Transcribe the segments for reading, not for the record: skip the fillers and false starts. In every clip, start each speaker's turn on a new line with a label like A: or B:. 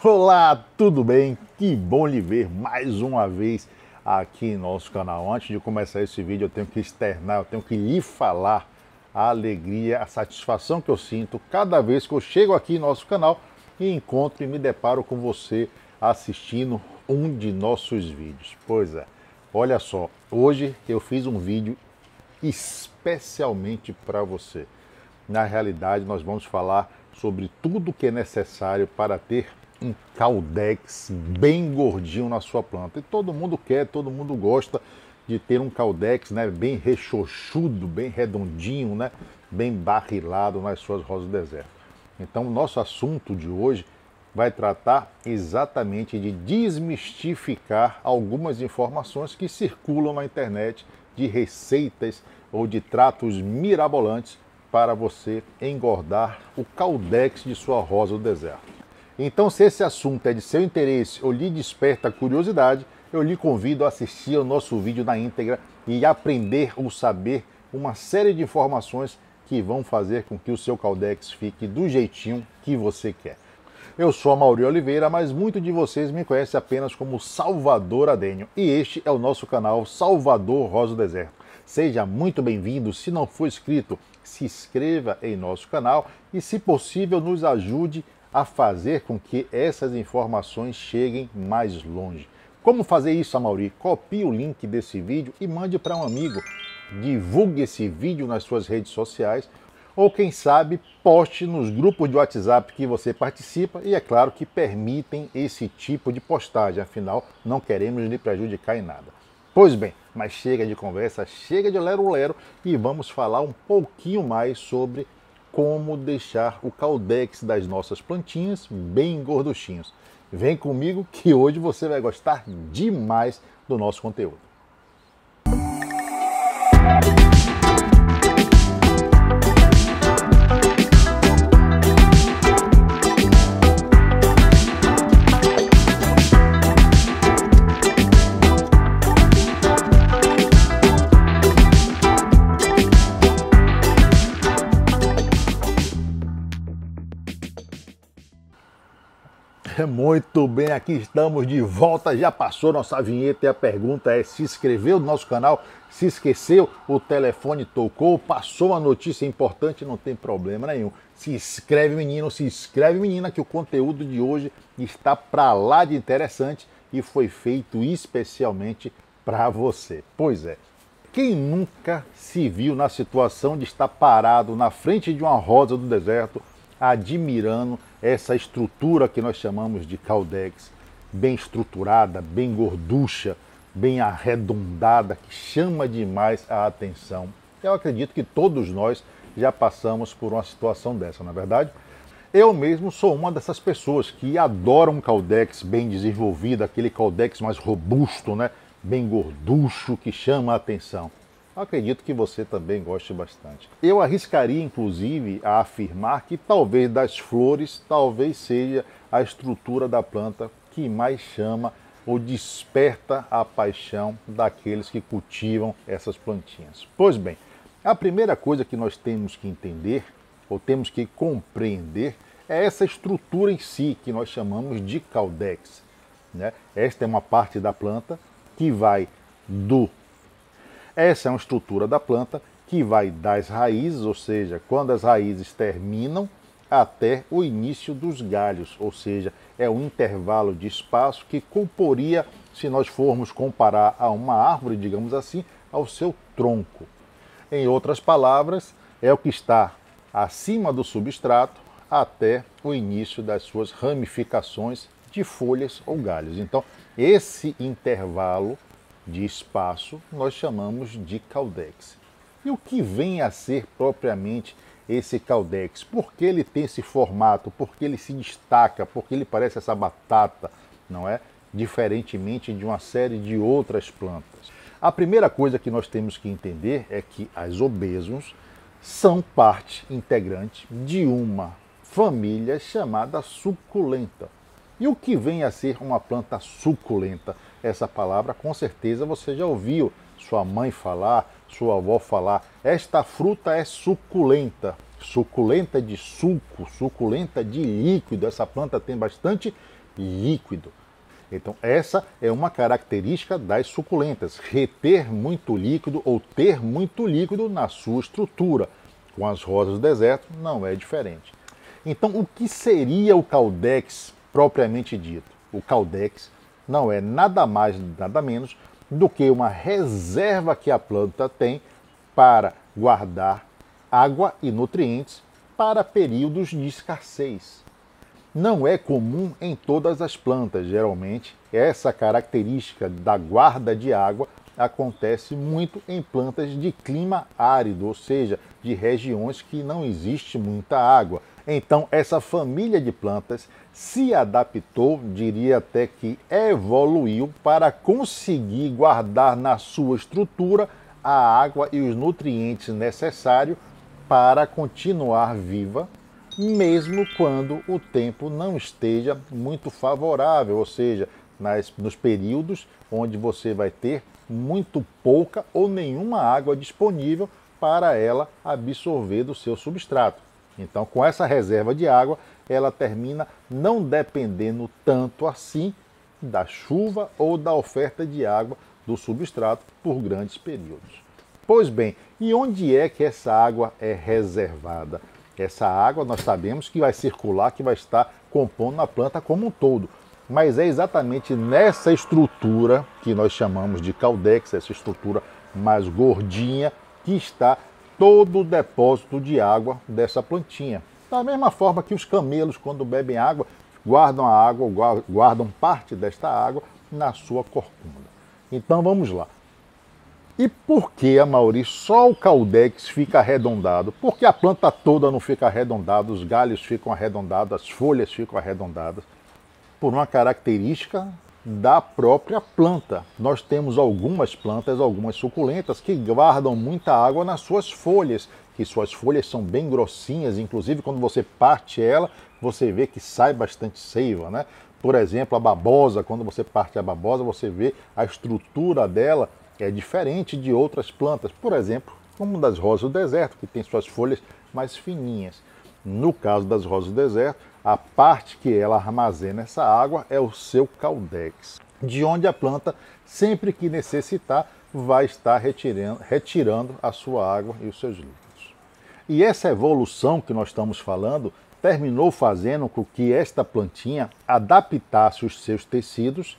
A: Olá, tudo bem? Que bom lhe ver mais uma vez aqui em nosso canal. Antes de começar esse vídeo, eu tenho que externar, eu tenho que lhe falar a alegria, a satisfação que eu sinto cada vez que eu chego aqui em nosso canal e encontro e me deparo com você assistindo um de nossos vídeos. Pois é, olha só, hoje eu fiz um vídeo especialmente para você. Na realidade, nós vamos falar sobre tudo que é necessário para ter um Caudex bem gordinho na sua planta. E todo mundo quer, todo mundo gosta de ter um Caudex, né, bem rechochudo, bem redondinho, né, bem barrilado nas suas rosas do deserto. Então, o nosso assunto de hoje vai tratar exatamente de desmistificar algumas informações que circulam na internet de receitas ou de tratos mirabolantes para você engordar o Caudex de sua rosa do deserto. Então, se esse assunto é de seu interesse ou lhe desperta curiosidade, eu lhe convido a assistir ao nosso vídeo na íntegra e aprender ou saber uma série de informações que vão fazer com que o seu Caudex fique do jeitinho que você quer. Eu sou a Mauri Oliveira, mas muitos de vocês me conhecem apenas como Salvador Adênio. E este é o nosso canal Salvador Rosa do Deserto. Seja muito bem-vindo. Se não for inscrito, se inscreva em nosso canal e, se possível, nos ajude a fazer com que essas informações cheguem mais longe. Como fazer isso, Mauri? Copie o link desse vídeo e mande para um amigo. Divulgue esse vídeo nas suas redes sociais ou, quem sabe, poste nos grupos de WhatsApp que você participa e, é claro, que permitem esse tipo de postagem. Afinal, não queremos lhe prejudicar em nada. Pois bem, mas chega de conversa, chega de lero-lero e vamos falar um pouquinho mais sobre como deixar o Caudex das nossas plantinhas bem gorduchinhos. Vem comigo que hoje você vai gostar demais do nosso conteúdo. Muito bem, aqui estamos de volta, já passou nossa vinheta e a pergunta é: se inscreveu no nosso canal? Se esqueceu, o telefone tocou, passou uma notícia importante, não tem problema nenhum. Se inscreve, menino, se inscreve, menina, que o conteúdo de hoje está pra lá de interessante e foi feito especialmente para você. Pois é, quem nunca se viu na situação de estar parado na frente de uma rosa do deserto, admirando essa estrutura que nós chamamos de Caudex, bem estruturada, bem gorducha, bem arredondada, que chama demais a atenção? Eu acredito que todos nós já passamos por uma situação dessa, não é verdade? Eu mesmo sou uma dessas pessoas que adoram um Caudex bem desenvolvido, aquele Caudex mais robusto, né? Bem gorducho, que chama a atenção. Acredito que você também goste bastante. Eu arriscaria, inclusive, a afirmar que talvez das flores, talvez seja a estrutura da planta que mais chama ou desperta a paixão daqueles que cultivam essas plantinhas. Pois bem, a primeira coisa que nós temos que entender, ou temos que compreender, é essa estrutura em si, que nós chamamos de Caudex, né? Esta é uma parte da planta que vai Essa é uma estrutura da planta que vai das raízes, ou seja, quando as raízes terminam, até o início dos galhos, ou seja, é um intervalo de espaço que comporia, se nós formos comparar a uma árvore, digamos assim, ao seu tronco. Em outras palavras, é o que está acima do substrato até o início das suas ramificações de folhas ou galhos. Então, esse intervalo de espaço nós chamamos de Caudex. E o que vem a ser propriamente esse Caudex? Por que ele tem esse formato? Por que ele se destaca? Por que ele parece essa batata, não é? Diferentemente de uma série de outras plantas. A primeira coisa que nós temos que entender é que as obesums são parte integrante de uma família chamada suculenta. E o que vem a ser uma planta suculenta? Essa palavra com certeza você já ouviu sua mãe falar, sua avó falar. Esta fruta é suculenta. suculenta de suco, suculenta de líquido. Essa planta tem bastante líquido. Então essa é uma característica das suculentas, reter muito líquido ou ter muito líquido na sua estrutura. Com as rosas do deserto não é diferente. Então o que seria o Caudex propriamente dito? O Caudex não é nada mais, nada menos do que uma reserva que a planta tem para guardar água e nutrientes para períodos de escassez. Não é comum em todas as plantas, geralmente. Essa característica da guarda de água acontece muito em plantas de clima árido, ou seja, de regiões que não existe muita água. Então, essa família de plantas se adaptou, diria até que evoluiu, para conseguir guardar na sua estrutura a água e os nutrientes necessários para continuar viva, mesmo quando o tempo não esteja muito favorável, ou seja, nos períodos onde você vai ter muito pouca ou nenhuma água disponível para ela absorver do seu substrato. Então, com essa reserva de água, ela termina não dependendo tanto assim da chuva ou da oferta de água do substrato por grandes períodos. Pois bem, e onde é que essa água é reservada? Essa água nós sabemos que vai circular, que vai estar compondo a planta como um todo. Mas é exatamente nessa estrutura que nós chamamos de Caudex, essa estrutura mais gordinha, que está todo o depósito de água dessa plantinha. Da mesma forma que os camelos, quando bebem água, guardam parte desta água na sua corcunda. Então vamos lá. E por que, Amaury, só o Caudex fica arredondado? Por que a planta toda não fica arredondada, os galhos ficam arredondados, as folhas ficam arredondadas? Por uma característica da própria planta. Nós temos algumas plantas, algumas suculentas, que guardam muita água nas suas folhas, que suas folhas são bem grossinhas, inclusive quando você parte ela, você vê que sai bastante seiva, né? Por exemplo, a babosa, quando você parte a babosa, você vê a estrutura dela é diferente de outras plantas, por exemplo, como das rosas do deserto, que tem suas folhas mais fininhas. No caso das rosas do deserto, a parte que ela armazena essa água é o seu Caudex, de onde a planta, sempre que necessitar, vai estar retirando a sua água e os seus líquidos. E essa evolução que nós estamos falando terminou fazendo com que esta plantinha adaptasse os seus tecidos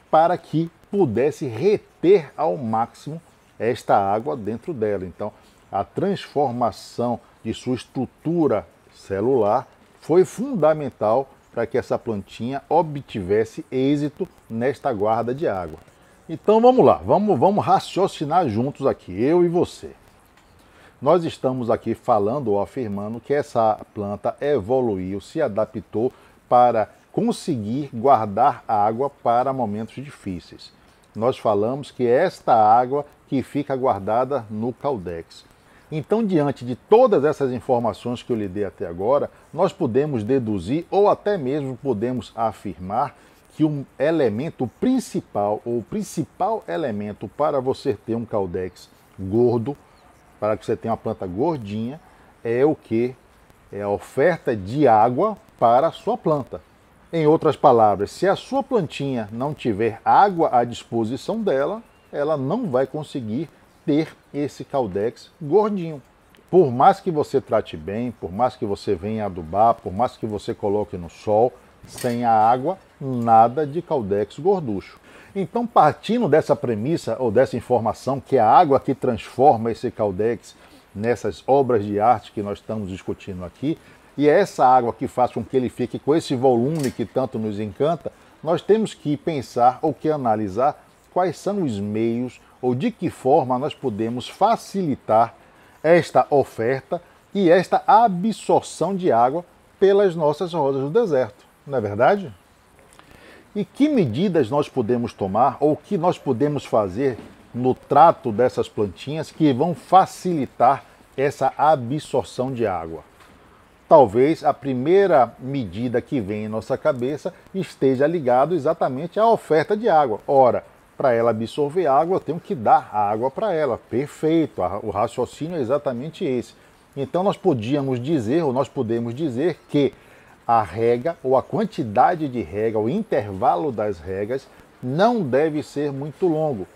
A: para que pudesse reter ao máximo esta água dentro dela. Então, a transformação de sua estrutura celular foi fundamental para que essa plantinha obtivesse êxito nesta guarda de água. Então vamos lá, vamos raciocinar juntos aqui, eu e você. Nós estamos aqui falando ou afirmando que essa planta evoluiu, se adaptou para conseguir guardar água para momentos difíceis. Nós falamos que é esta água que fica guardada no Caudex. Então, diante de todas essas informações que eu lhe dei até agora, nós podemos deduzir ou até mesmo podemos afirmar que o elemento principal, ou o principal elemento para você ter um Caudex gordo, para que você tenha uma planta gordinha, é o que? É a oferta de água para a sua planta. Em outras palavras, se a sua plantinha não tiver água à disposição dela, ela não vai conseguir ter esse Caudex gordinho. Por mais que você trate bem, por mais que você venha adubar, por mais que você coloque no sol, sem a água, nada de Caudex gorducho. Então, partindo dessa premissa ou dessa informação que é a água que transforma esse Caudex nessas obras de arte que nós estamos discutindo aqui, e é essa água que faz com que ele fique com esse volume que tanto nos encanta, nós temos que pensar ou que analisar quais são os meios ou de que forma nós podemos facilitar esta oferta e esta absorção de água pelas nossas rosas do deserto, não é verdade? E que medidas nós podemos tomar ou que nós podemos fazer no trato dessas plantinhas que vão facilitar essa absorção de água? Talvez a primeira medida que vem em nossa cabeça esteja ligado exatamente à oferta de água. Ora, para ela absorver água, eu tenho que dar água para ela. Perfeito, o raciocínio é exatamente esse. Então nós podíamos dizer, ou nós podemos dizer que a rega, ou a quantidade de rega, o intervalo das regas, não deve ser muito longo.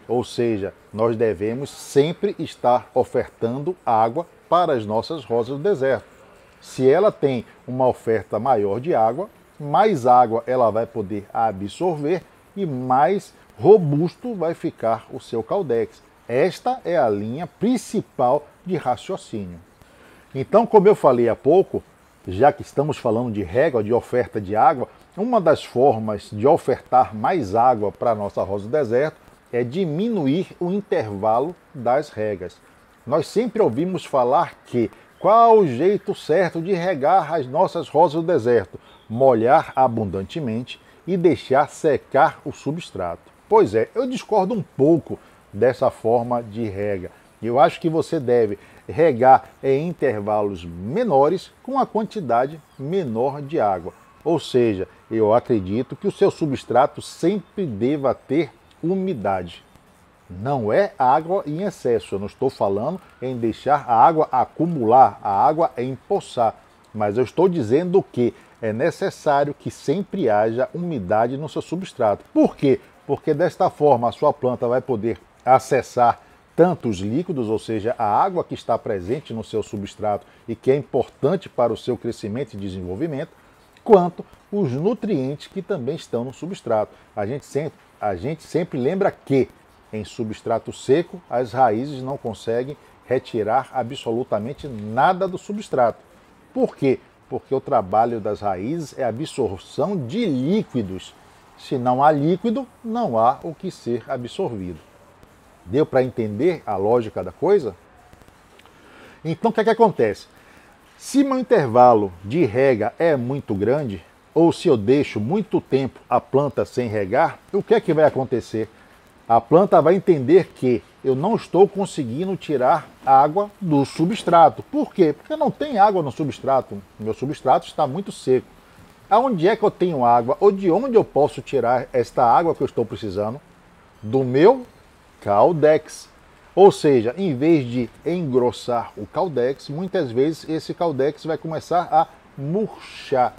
A: Ou seja, nós devemos sempre estar ofertando água para as nossas rosas do deserto. Se ela tem uma oferta maior de água, mais água ela vai poder absorver e mais robusto vai ficar o seu caudex. Esta é a linha principal de raciocínio. Então, como eu falei há pouco, já que estamos falando de rega, de oferta de água, uma das formas de ofertar mais água para a nossa rosa do deserto é diminuir o intervalo das regas. Nós sempre ouvimos falar que qual o jeito certo de regar as nossas rosas do deserto? Molhar abundantemente e deixar secar o substrato. Pois é, eu discordo um pouco dessa forma de rega. Eu acho que você deve regar em intervalos menores com a quantidade menor de água. Ou seja, eu acredito que o seu substrato sempre deva ter umidade. Não é água em excesso, eu não estou falando em deixar a água acumular, a água é empoçar, mas eu estou dizendo que é necessário que sempre haja umidade no seu substrato. Por quê? Porque desta forma a sua planta vai poder acessar tanto os líquidos, ou seja, a água que está presente no seu substrato e que é importante para o seu crescimento e desenvolvimento, quanto os nutrientes que também estão no substrato. A gente sempre lembra que em substrato seco as raízes não conseguem retirar absolutamente nada do substrato. Por quê? Porque o trabalho das raízes é a absorção de líquidos. Se não há líquido, não há o que ser absorvido. Deu para entender a lógica da coisa? Então o que é que acontece? Se meu intervalo de rega é muito grande, ou se eu deixo muito tempo a planta sem regar, o que é que vai acontecer? A planta vai entender que eu não estou conseguindo tirar água do substrato. Por quê? Porque não tem água no substrato. Meu substrato está muito seco. Aonde é que eu tenho água? Ou de onde eu posso tirar esta água que eu estou precisando? Do meu caudex. Ou seja, em vez de engrossar o caudex, muitas vezes esse caudex vai começar a murchar.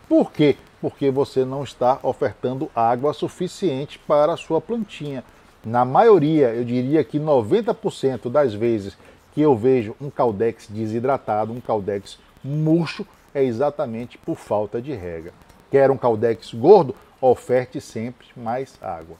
A: Por quê? Porque você não está ofertando água suficiente para a sua plantinha. Na maioria, eu diria que 90% das vezes que eu vejo um caudex desidratado, um caudex murcho, é exatamente por falta de rega. Quer um caudex gordo? Oferte sempre mais água.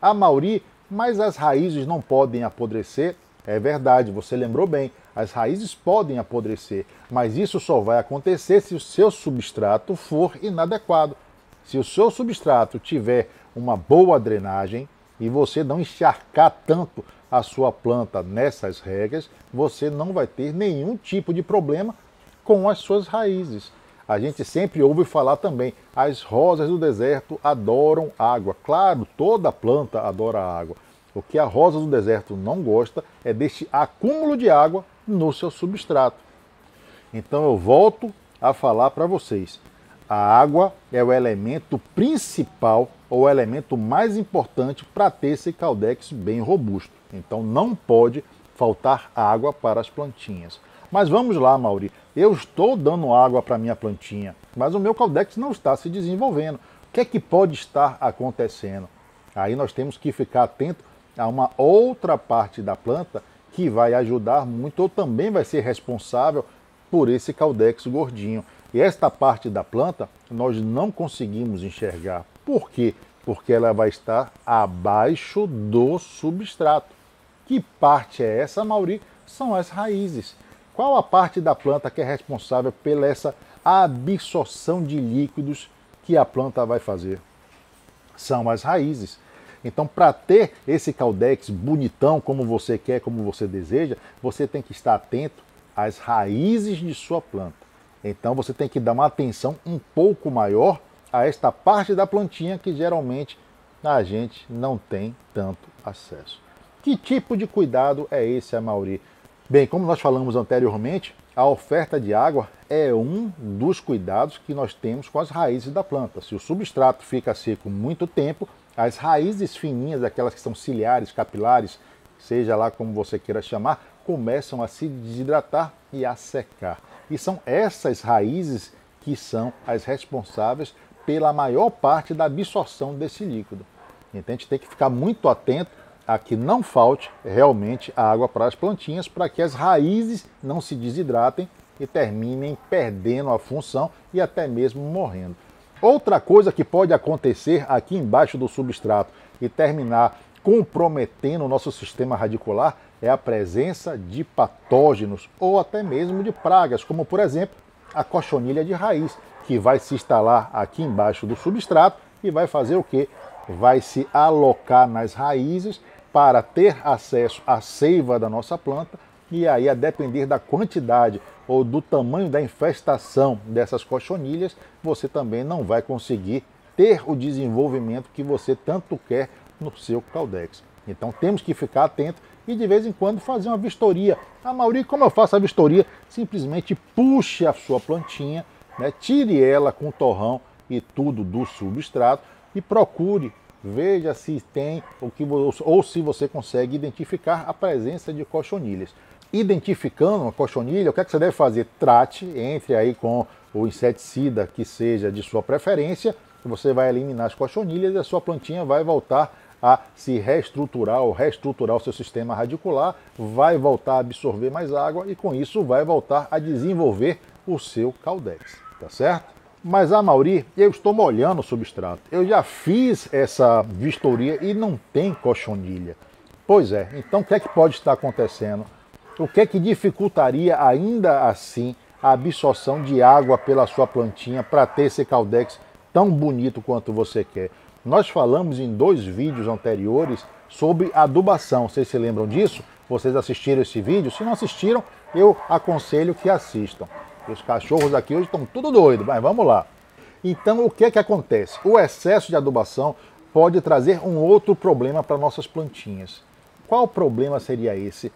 A: A maioria, mas as raízes não podem apodrecer? É verdade, você lembrou bem, as raízes podem apodrecer, mas isso só vai acontecer se o seu substrato for inadequado. Se o seu substrato tiver uma boa drenagem e você não encharcar tanto a sua planta nessas regas, você não vai ter nenhum tipo de problema com as suas raízes. A gente sempre ouve falar também, as rosas do deserto adoram água. Claro, toda planta adora água. O que a rosa do deserto não gosta é deste acúmulo de água no seu substrato. Então eu volto a falar para vocês. A água é o elemento principal, ou o elemento mais importante para ter esse caudex bem robusto. Então não pode faltar água para as plantinhas. Mas vamos lá, Mauri. Eu estou dando água para a minha plantinha, mas o meu caudex não está se desenvolvendo. O que é que pode estar acontecendo? Aí nós temos que ficar atento a uma outra parte da planta que vai ajudar muito ou também vai ser responsável por esse caudex gordinho. E esta parte da planta nós não conseguimos enxergar. Por quê? Porque ela vai estar abaixo do substrato. Que parte é essa, Mauri? São as raízes. Qual a parte da planta que é responsável pela essa absorção de líquidos que a planta vai fazer? São as raízes. Então, para ter esse caudex bonitão, como você quer, como você deseja, você tem que estar atento às raízes de sua planta. Então, você tem que dar uma atenção um pouco maior a esta parte da plantinha que geralmente a gente não tem tanto acesso. Que tipo de cuidado é esse, Mauri? Bem, como nós falamos anteriormente, a oferta de água é um dos cuidados que nós temos com as raízes da planta. Se o substrato fica seco muito tempo, as raízes fininhas, aquelas que são ciliares, capilares, seja lá como você queira chamar, começam a se desidratar e a secar. E são essas raízes que são as responsáveis pela maior parte da absorção desse líquido. Então a gente tem que ficar muito atento a que não falte realmente água para as plantinhas, para que as raízes não se desidratem e terminem perdendo a função e até mesmo morrendo. Outra coisa que pode acontecer aqui embaixo do substrato e terminar comprometendo o nosso sistema radicular é a presença de patógenos ou até mesmo de pragas, como por exemplo a cochonilha de raiz, que vai se instalar aqui embaixo do substrato e vai fazer o quê? Vai se alocar nas raízes para ter acesso à seiva da nossa planta e aí, a depender da quantidade ou do tamanho da infestação dessas cochonilhas, você também não vai conseguir ter o desenvolvimento que você tanto quer no seu Caldex. Então temos que ficar atento e de vez em quando fazer uma vistoria. A maioria, como eu faço a vistoria, simplesmente puxe a sua plantinha, né, tire ela com o torrão e tudo do substrato e procure, veja se tem ou se você consegue identificar a presença de cochonilhas. Identificando uma cochonilha, o que é que você deve fazer? Trate, entre aí com o inseticida que seja de sua preferência, você vai eliminar as cochonilhas e a sua plantinha vai voltar a se reestruturar ou reestruturar o seu sistema radicular, vai voltar a absorver mais água e com isso vai voltar a desenvolver o seu Caldex, tá certo? Mas a maioria, eu estou molhando o substrato. Eu já fiz essa vistoria e não tem cochonilha. Pois é, então o que é que pode estar acontecendo? O que é que dificultaria ainda assim a absorção de água pela sua plantinha para ter esse Caldex tão bonito quanto você quer? Nós falamos em 2 vídeos anteriores sobre adubação. Vocês se lembram disso? Vocês assistiram esse vídeo? Se não assistiram, eu aconselho que assistam. Os cachorros aqui hoje estão tudo doidos, mas vamos lá. Então, o que é que acontece? O excesso de adubação pode trazer um outro problema para nossas plantinhas. Qual problema seria esse?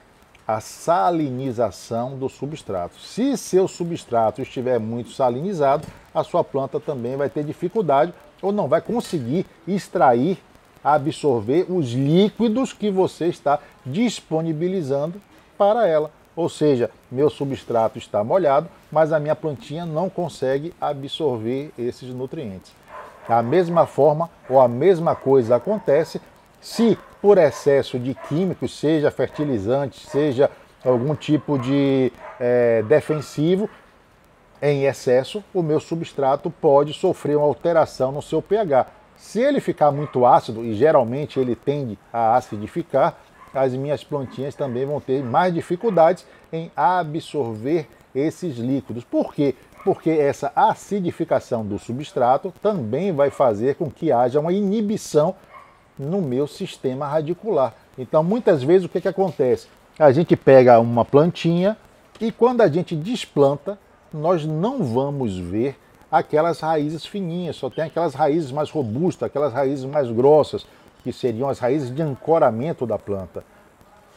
A: A salinização do substrato. Se seu substrato estiver muito salinizado, a sua planta também vai ter dificuldade ou não vai conseguir extrair, absorver os líquidos que você está disponibilizando para ela. Ou seja, meu substrato está molhado, mas a minha plantinha não consegue absorver esses nutrientes. Da mesma forma, ou a mesma coisa acontece se por excesso de químicos, seja fertilizante, seja algum tipo de defensivo, em excesso, o meu substrato pode sofrer uma alteração no seu pH. Se ele ficar muito ácido, e geralmente ele tende a acidificar, as minhas plantinhas também vão ter mais dificuldades em absorver esses líquidos. Por quê? Porque essa acidificação do substrato também vai fazer com que haja uma inibição no meu sistema radicular. Então, muitas vezes, o que acontece? A gente pega uma plantinha e quando a gente desplanta, nós não vamos ver aquelas raízes fininhas, só tem aquelas raízes mais robustas, aquelas raízes mais grossas, que seriam as raízes de ancoramento da planta.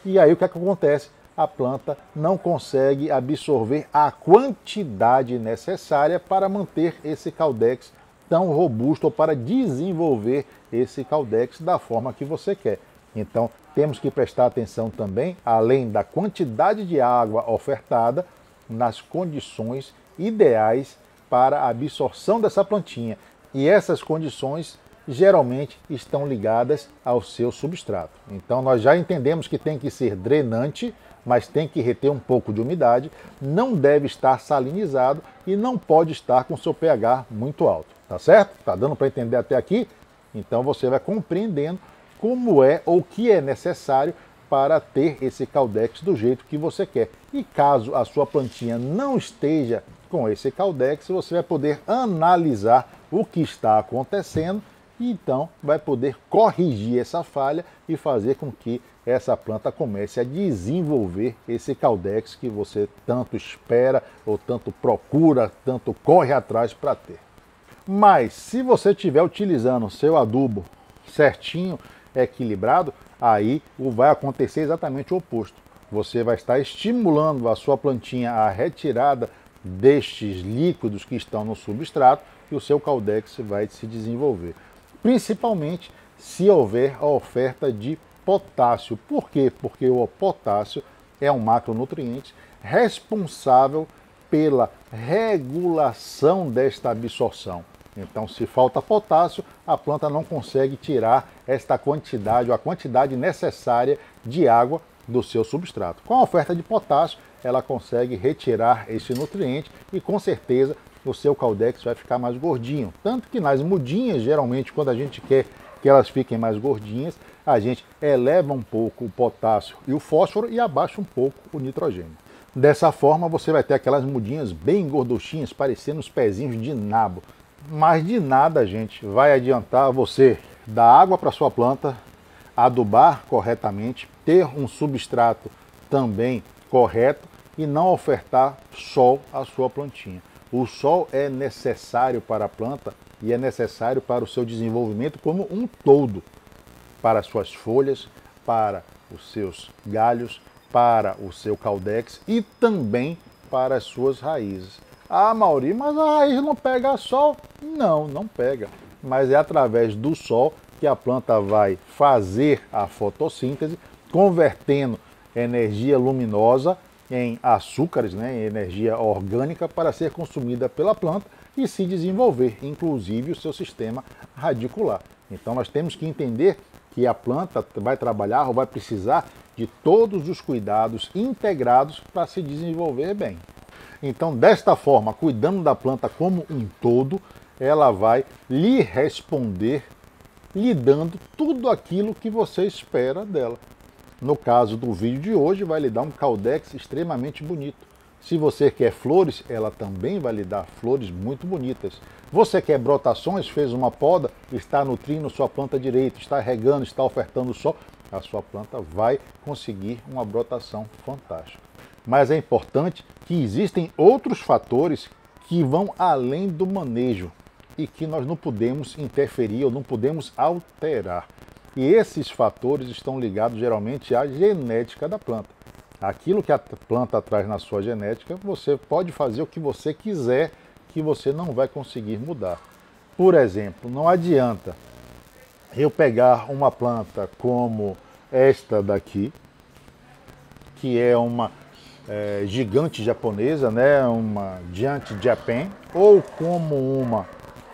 A: E aí o que acontece? A planta não consegue absorver a quantidade necessária para manter esse Caldex tão robusto ou para desenvolver esse Caldex da forma que você quer. Então temos que prestar atenção também, além da quantidade de água ofertada, nas condições ideais para a absorção dessa plantinha. E essas condições geralmente estão ligadas ao seu substrato. Então nós já entendemos que tem que ser drenante, mas tem que reter um pouco de umidade, não deve estar salinizado e não pode estar com seu pH muito alto. Tá certo? Tá dando para entender até aqui? Então você vai compreendendo como é ou o que é necessário para ter esse Caldex do jeito que você quer. E caso a sua plantinha não esteja com esse Caldex, você vai poder analisar o que está acontecendo e então vai poder corrigir essa falha e fazer com que essa planta comece a desenvolver esse Caldex que você tanto espera ou tanto procura, tanto corre atrás para ter. Mas se você estiver utilizando o seu adubo certinho, equilibrado, aí vai acontecer exatamente o oposto. Você vai estar estimulando a sua plantinha à retirada destes líquidos que estão no substrato e o seu Caldex vai se desenvolver. Principalmente se houver a oferta de potássio. Por quê? Porque o potássio é um macronutriente responsável pela regulação desta absorção. Então, se falta potássio, a planta não consegue tirar esta quantidade, ou a quantidade necessária de água do seu substrato. Com a oferta de potássio, ela consegue retirar esse nutriente e, com certeza, o seu caldex vai ficar mais gordinho. Tanto que nas mudinhas, geralmente, quando a gente quer que elas fiquem mais gordinhas, a gente eleva um pouco o potássio e o fósforo e abaixa um pouco o nitrogênio. Dessa forma, você vai ter aquelas mudinhas bem gorduchinhas, parecendo os pezinhos de nabo. Mas de nada, gente, vai adiantar você dar água para sua planta, adubar corretamente, ter um substrato também correto e não ofertar sol à sua plantinha. O sol é necessário para a planta e é necessário para o seu desenvolvimento como um todo, para as suas folhas, para os seus galhos, para o seu caldex e também para as suas raízes. Ah, Mauri, mas a raiz não pega sol? Não, não pega. Mas é através do sol que a planta vai fazer a fotossíntese, convertendo energia luminosa em açúcares, em energia orgânica para ser consumida pela planta e se desenvolver, inclusive o seu sistema radicular. Então nós temos que entender que a planta vai trabalhar ou vai precisar de todos os cuidados integrados para se desenvolver bem. Então, desta forma, cuidando da planta como um todo, ela vai lhe responder, lhe dando tudo aquilo que você espera dela. No caso do vídeo de hoje, vai lhe dar um caldex extremamente bonito. Se você quer flores, ela também vai lhe dar flores muito bonitas. Você quer brotações, fez uma poda, está nutrindo sua planta direito, está regando, está ofertando sol, a sua planta vai conseguir uma brotação fantástica. Mas é importante que existem outros fatores que vão além do manejo e que nós não podemos interferir ou não podemos alterar. E esses fatores estão ligados geralmente à genética da planta. Aquilo que a planta traz na sua genética, você pode fazer o que você quiser, que você não vai conseguir mudar. Por exemplo, não adianta eu pegar uma planta como esta daqui, que é uma gigante japonesa, uma Giant Japan, ou como uma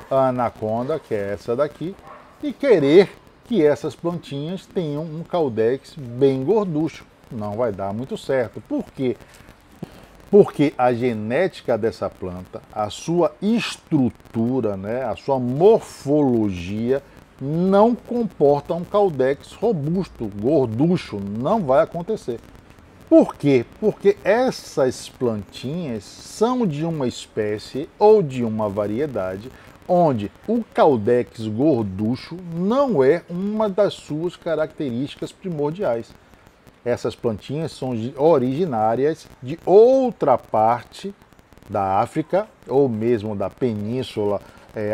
A: anaconda, que é essa daqui, e querer que essas plantinhas tenham um caldex bem gorducho. Não vai dar muito certo. Por quê? Porque a genética dessa planta, a sua estrutura, a sua morfologia não comporta um caldex robusto, gorducho, não vai acontecer. Por quê? Porque essas plantinhas são de uma espécie ou de uma variedade onde o caldex gorducho não é uma das suas características primordiais. Essas plantinhas são originárias de outra parte da África ou mesmo da Península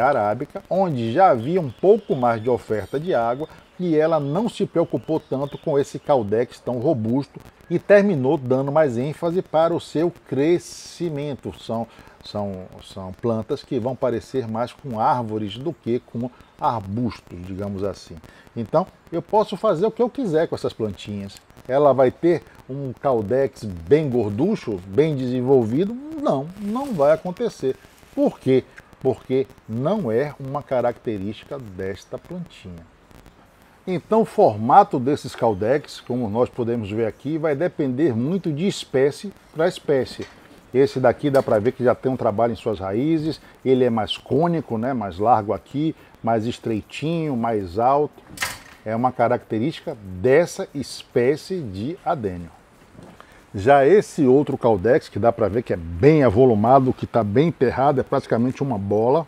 A: Arábica, onde já havia um pouco mais de oferta de água e ela não se preocupou tanto com esse caldex tão robusto e terminou dando mais ênfase para o seu crescimento. São plantas que vão parecer mais com árvores do que com arbustos, digamos assim. Então, eu posso fazer o que eu quiser com essas plantinhas. Ela vai ter um caldex bem gorducho, bem desenvolvido? Não, não vai acontecer. Por quê? Porque não é uma característica desta plantinha. Então, o formato desses caldex, como nós podemos ver aqui, vai depender muito de espécie para espécie. Esse daqui dá para ver que já tem um trabalho em suas raízes, ele é mais cônico, mais largo aqui, mais estreitinho, mais alto. É uma característica dessa espécie de adênio. Já esse outro caldex, que dá para ver que é bem avolumado, que está bem enterrado, é praticamente uma bola,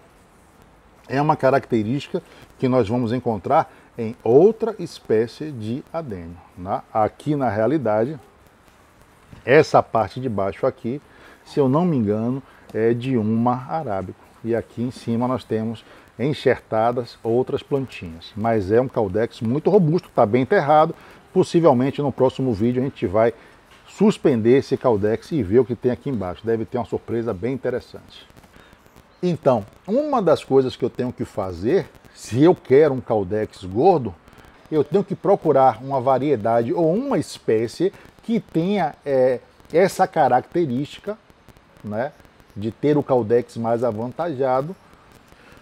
A: é uma característica que nós vamos encontrar em outra espécie de adênio. Aqui, na realidade, essa parte de baixo aqui, se eu não me engano, é de uma arábica. E aqui em cima nós temos enxertadas outras plantinhas. Mas é um caldex muito robusto, está bem enterrado. Possivelmente no próximo vídeo a gente vai suspender esse caldex e ver o que tem aqui embaixo. Deve ter uma surpresa bem interessante. Então, uma das coisas que eu tenho que fazer, se eu quero um caldex gordo, eu tenho que procurar uma variedade ou uma espécie que tenha essa característica, né, de ter o Caldex mais avantajado,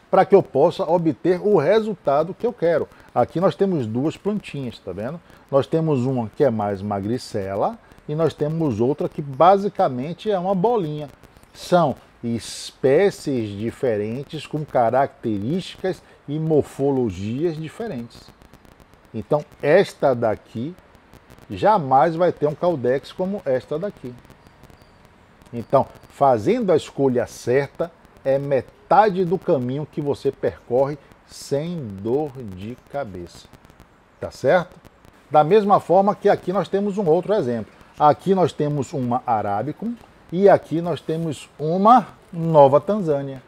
A: para que eu possa obter o resultado que eu quero. Aqui nós temos duas plantinhas, tá vendo? Nós temos uma que é mais magricela e nós temos outra que basicamente é uma bolinha. São espécies diferentes com características e morfologias diferentes. Então, esta daqui jamais vai ter um Caldex como esta daqui. Então, fazendo a escolha certa, é metade do caminho que você percorre sem dor de cabeça. Tá certo? Da mesma forma que aqui nós temos um outro exemplo. Aqui nós temos uma Arabicum e aqui nós temos uma Nova Tanzânia.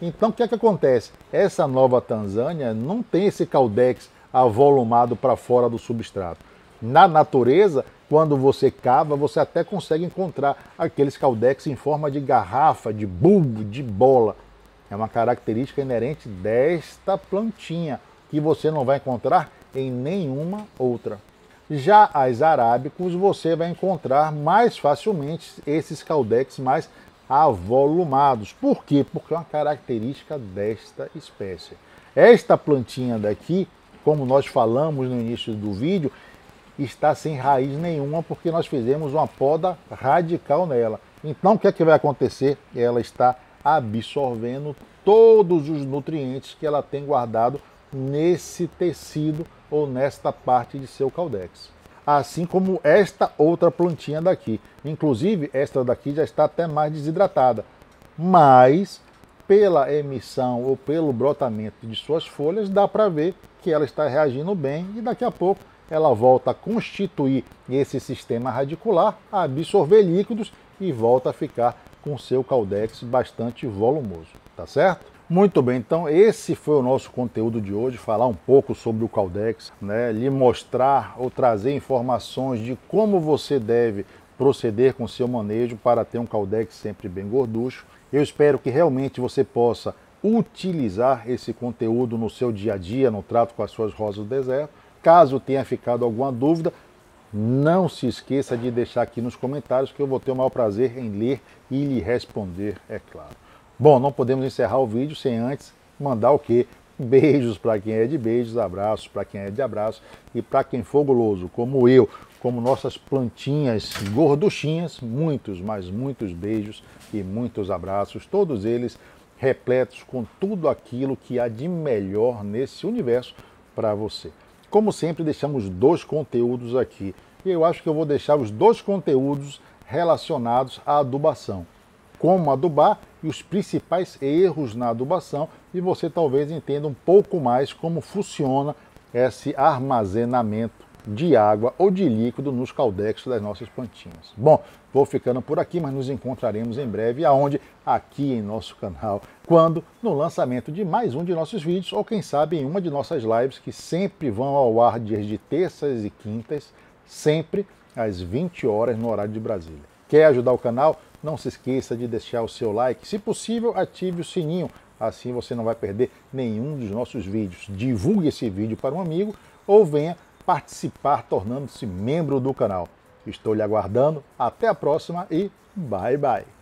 A: Então, o que é que acontece? Essa Nova Tanzânia não tem esse Caldex avolumado para fora do substrato. Na natureza, quando você cava, você até consegue encontrar aqueles Caldex em forma de garrafa, de bulbo, de bola. É uma característica inerente desta plantinha, que você não vai encontrar em nenhuma outra. Já as arábicos, você vai encontrar mais facilmente esses Caldex mais avolumados. Por quê? Porque é uma característica desta espécie. Esta plantinha daqui, como nós falamos no início do vídeo, está sem raiz nenhuma porque nós fizemos uma poda radical nela. Então o que é que vai acontecer? Ela está absorvendo todos os nutrientes que ela tem guardado nesse tecido ou nesta parte de seu Caldex. Assim como esta outra plantinha daqui. Inclusive, esta daqui já está até mais desidratada. Mas, pela emissão ou pelo brotamento de suas folhas, dá para ver que ela está reagindo bem e daqui a pouco ela volta a constituir esse sistema radicular, a absorver líquidos e volta a ficar com seu Caldex bastante volumoso, tá certo? Muito bem, então esse foi o nosso conteúdo de hoje, falar um pouco sobre o Caldex, né, lhe mostrar ou trazer informações de como você deve proceder com seu manejo para ter um Caldex sempre bem gorducho. Eu espero que realmente você possa utilizar esse conteúdo no seu dia a dia, no trato com as suas rosas do deserto. Caso tenha ficado alguma dúvida, não se esqueça de deixar aqui nos comentários que eu vou ter o maior prazer em ler e lhe responder, é claro. Bom, não podemos encerrar o vídeo sem antes mandar o quê? Beijos para quem é de beijos, abraços para quem é de abraços e para quem for guloso, como eu, como nossas plantinhas gorduchinhas, muitos, mas muitos beijos e muitos abraços, todos eles repletos com tudo aquilo que há de melhor nesse universo para você. Como sempre, deixamos dois conteúdos aqui. E eu acho que eu vou deixar os dois conteúdos relacionados à adubação. Como adubar e os principais erros na adubação. E você talvez entenda um pouco mais como funciona esse armazenamento de água ou de líquido nos Caldex das nossas plantinhas. Bom, vou ficando por aqui, mas nos encontraremos em breve, aonde? Aqui em nosso canal, quando? No lançamento de mais um de nossos vídeos, ou quem sabe em uma de nossas lives, que sempre vão ao ar dias de terças e quintas, sempre às 20 horas no horário de Brasília. Quer ajudar o canal? Não se esqueça de deixar o seu like, se possível ative o sininho, assim você não vai perder nenhum dos nossos vídeos. Divulgue esse vídeo para um amigo ou venha participar tornando-se membro do canal. Estou lhe aguardando. Até a próxima e bye bye.